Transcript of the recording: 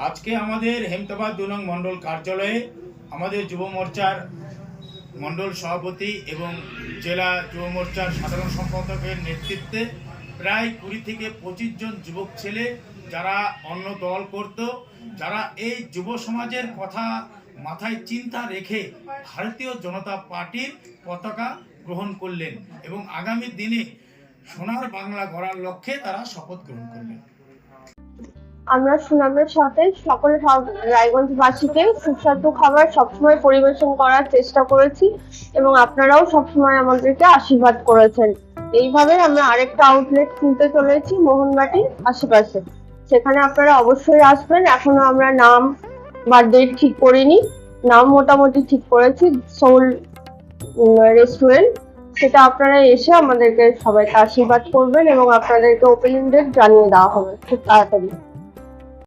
আজকে আমাদের হেমতাবাদ 2 নং মণ্ডল কার্যালয়ে আমাদের যুব মোর্চার মণ্ডল সভাপতি এবং জেলা যুব মোর্চার সাধারণ সম্পাদকের নেতৃত্বে প্রায় 20 থেকে 25 জন যুবক ছেলে যারা অন্য দল করত, যারা এই যুব সমাজের কথা মাথায় চিন্তা রেখে ভারতীয় জনতা পার্টির পতাকা গ্রহণ করলেন এবং আগামী দিনে সোনার বাংলা গড়ার লক্ষ্যে তারা শপথ গ্রহণ করলেন। আমরা সুনামের সাথে সকল রায়গঞ্জবাসীকে সুস্বাদু খাবার সবসময় পরিবেশন করার চেষ্টা করেছি এবং আপনারাও সবসময় আমাদেরকে আশীর্বাদ করেছেন। এইভাবে আমরা আরেকটা আউটলেট খুলতে চলেছি মোহনবাটির আশেপাশে, সেখানে আপনারা অবশ্যই আসবেন। এখনো আমরা নাম বা ডেট ঠিক করিনি, নাম মোটামুটি ঠিক করেছি, সোল রেস্টুরেন্ট। সেটা আপনারা এসে আমাদেরকে সবাইকে আশীর্বাদ করবেন এবং আপনাদেরকে ওপেনিং ডেট জানিয়ে দেওয়া হবে খুব তাড়াতাড়ি।